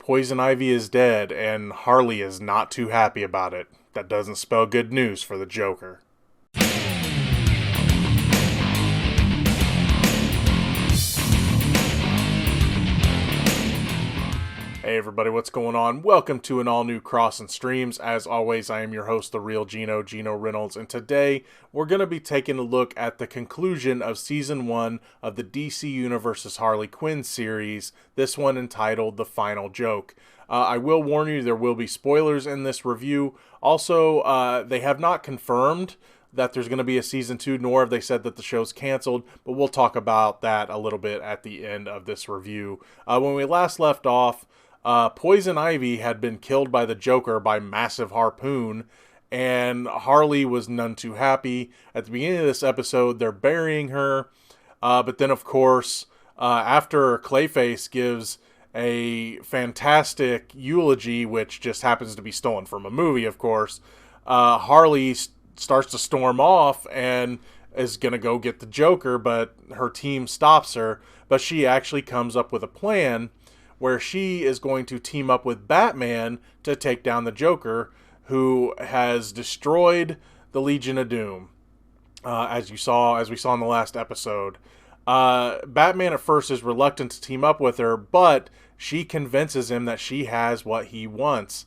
Poison Ivy is dead, and Harley is not too happy about it. That doesn't spell good news for the Joker. Hey everybody, what's going on? Welcome to an all-new Crossin Streams. As always, I am your host, the real Geno Reynolds, and today we're going to be taking a look at the conclusion of Season 1 of the DC Universe's Harley Quinn series, this one entitled The Final Joke. I will warn you, there will be spoilers in this review. Also, they have not confirmed that there's going to be a Season 2, nor have they said that the show's canceled, but we'll talk about that a little bit at the end of this review. When we last left off, Poison Ivy had been killed by the Joker by Massive Harpoon, and Harley was none too happy. At the beginning of this episode, they're burying her, but then, of course, after Clayface gives a fantastic eulogy, which just happens to be stolen from a movie, of course, Harley starts to storm off and is going to go get the Joker, but her team stops her, but she actually comes up with a plan where she is going to team up with Batman to take down the Joker, who has destroyed the Legion of Doom, as we saw in the last episode. Batman at first is reluctant to team up with her, but she convinces him that she has what he wants.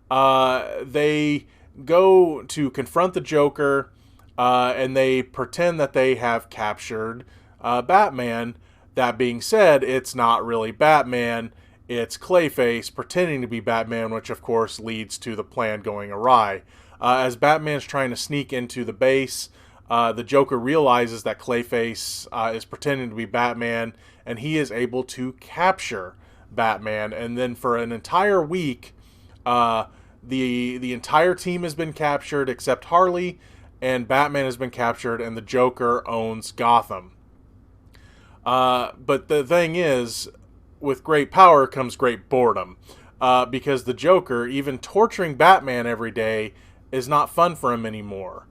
They go to confront the Joker, and they pretend that they have captured Batman. That being said, it's not really Batman. It's Clayface pretending to be Batman, which of course leads to the plan going awry. As Batman's trying to sneak into the base, the Joker realizes that Clayface is pretending to be Batman, and he is able to capture Batman. And then for an entire week, the entire team has been captured except Harley, and Batman has been captured, and the Joker owns Gotham. But the thing is, with great power comes great boredom, because the Joker, even torturing Batman every day, is not fun for him anymore,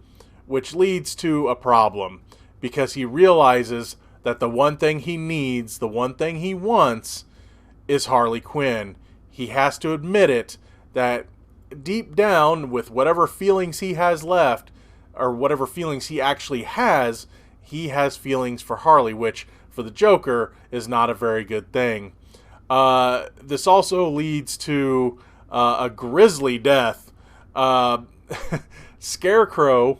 which leads to a problem, because he realizes that the one thing he needs, the one thing he wants, is Harley Quinn. He has to admit it, that deep down, with whatever feelings he has left, or whatever feelings he actually has, he has feelings for Harley, which for the Joker is not a very good thing. This also leads to a grisly death. Scarecrow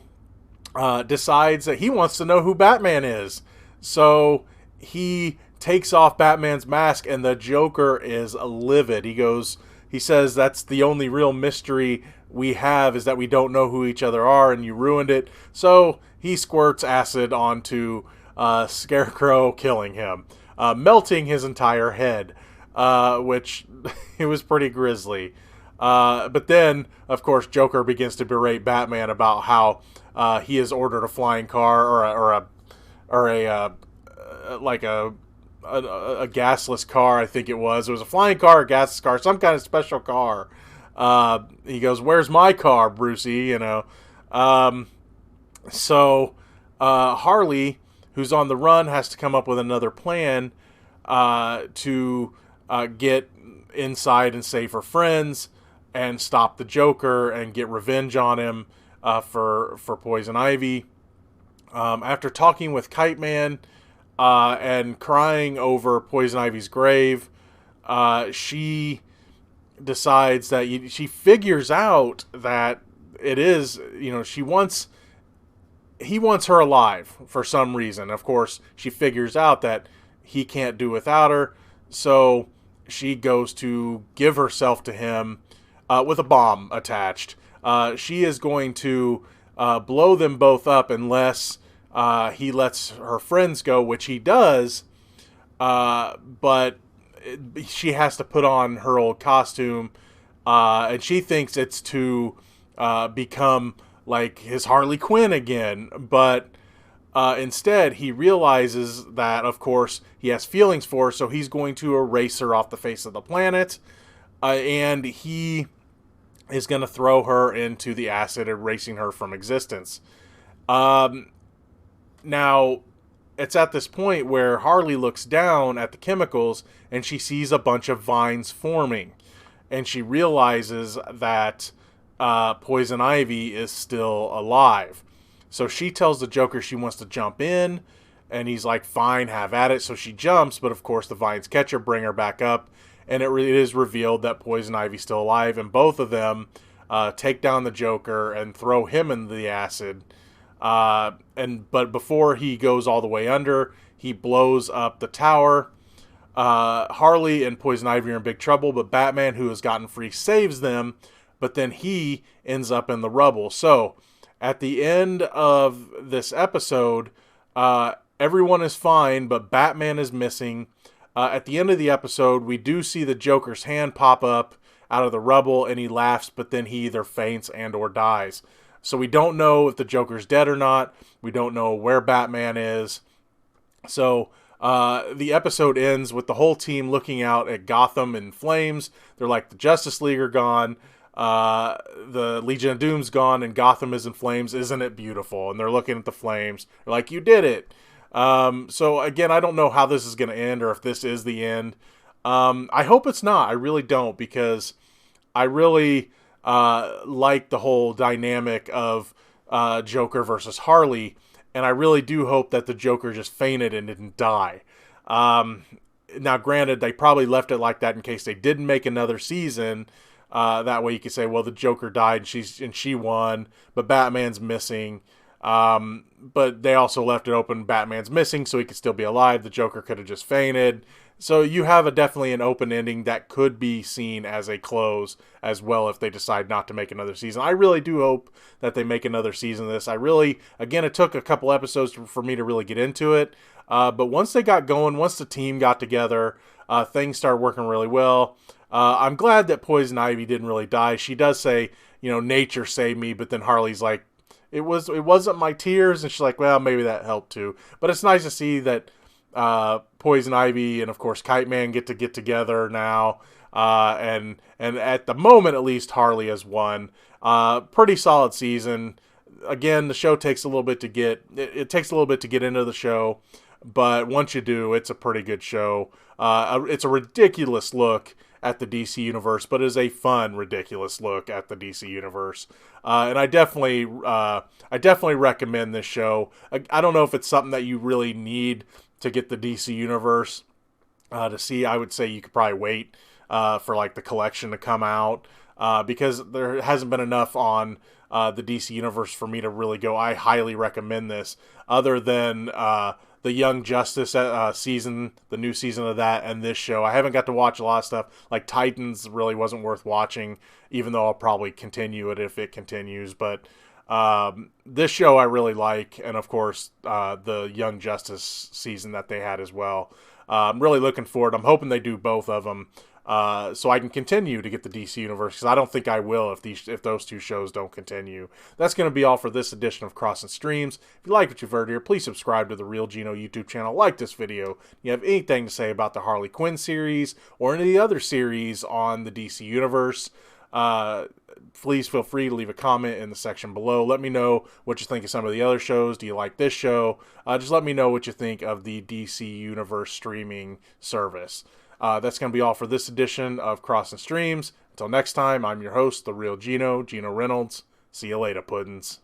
decides that he wants to know who Batman is. So he takes off Batman's mask, and the Joker is livid. He says that's the only real mystery we have, is that we don't know who each other are, and you ruined it. So he squirts acid onto Scarecrow, killing him, melting his entire head, which it was pretty grisly. But then, of course, Joker begins to berate Batman about how he has ordered a flying car, or a gasless car. I think it was a flying car, a gasless car, some kind of special car. He goes, "Where's my car, Brucey?" So Harley, who's on the run, has to come up with another plan to get inside and save her friends and stop the Joker and get revenge on him for Poison Ivy. After talking with Kite Man and crying over Poison Ivy's grave, she decides that she figures out that it is, he wants her alive for some reason. Of course, she figures out that he can't do without her, so she goes to give herself to him with a bomb attached. She is going to blow them both up unless he lets her friends go, which he does, but she has to put on her old costume, and she thinks it's to become like his Harley Quinn again, but instead he realizes that, of course, he has feelings for her, so he's going to erase her off the face of the planet, and he is going to throw her into the acid, erasing her from existence. Now, it's at this point where Harley looks down at the chemicals and she sees a bunch of vines forming. And she realizes that Poison Ivy is still alive. So she tells the Joker she wants to jump in, and he's like, fine, have at it. So she jumps, but of course the vines catch her, bring her back up, and it is revealed that Poison Ivy's still alive, and both of them take down the Joker and throw him in the acid. But before he goes all the way under, he blows up the tower. Harley and Poison Ivy are in big trouble, but Batman, who has gotten free, saves them, but then he ends up in the rubble. So, at the end of this episode, everyone is fine, but Batman is missing. At the end of the episode, we do see the Joker's hand pop up out of the rubble, and he laughs, but then he either faints and or dies. So we don't know if the Joker's dead or not. We don't know where Batman is. So the episode ends with the whole team looking out at Gotham in flames. They're like, the Justice League are gone. The Legion of Doom's gone, and Gotham is in flames. Isn't it beautiful? And they're looking at the flames. They're like, you did it. So again, I don't know how this is going to end or if this is the end. I hope it's not. I really don't, because I really like the whole dynamic of Joker versus Harley, and I really do hope that the Joker just fainted and didn't die. Now, granted, they probably left it like that in case they didn't make another season. That way you could say, well, the Joker died and she won, but Batman's missing. But they also left it open. Batman's missing, so he could still be alive. The Joker could have just fainted. So you have definitely an open ending that could be seen as a close as well if they decide not to make another season. I really do hope that they make another season of this. Again, it took a couple episodes for me to really get into it. But once they got going, once the team got together, things started working really well. I'm glad that Poison Ivy didn't really die. She does say, nature saved me, but then Harley's like, it wasn't my tears, and she's like, well, maybe that helped too. But it's nice to see that Poison Ivy and of course Kite Man get together now, and at the moment at least Harley has won. Pretty solid season. Again, the show takes a little bit to get it takes a little bit to get into the show, but once you do, it's a pretty good show. It's a ridiculous look at the DC universe, but is a fun, ridiculous look at the DC universe. And I definitely recommend this show. I don't know if it's something that you really need to get the DC universe to see. I would say you could probably wait for like the collection to come out, because there hasn't been enough on the DC universe for me to really go, I highly recommend this, other than the Young Justice season, the new season of that, and this show. I haven't got to watch a lot of stuff. Like Titans really wasn't worth watching, even though I'll probably continue it if it continues. But this show I really like, and of course the Young Justice season that they had as well. I'm really looking forward. I'm hoping they do both of them, so I can continue to get the DC universe, because I don't think I will if those two shows don't continue. That's going to be all for this edition of Crossin Streams. If you like what you've heard here, please subscribe to the Real Geno YouTube channel. Like this video. If you have anything to say about the Harley Quinn series or any of the other series on the DC universe, please feel free to leave a comment in the section below. Let me know what you think of some of the other shows. Do you like this show? Just let me know what you think of the DC Universe streaming service. That's going to be all for this edition of Crossin Streams. Until next time, I'm your host, the Real Geno Reynolds. See you later, puddins.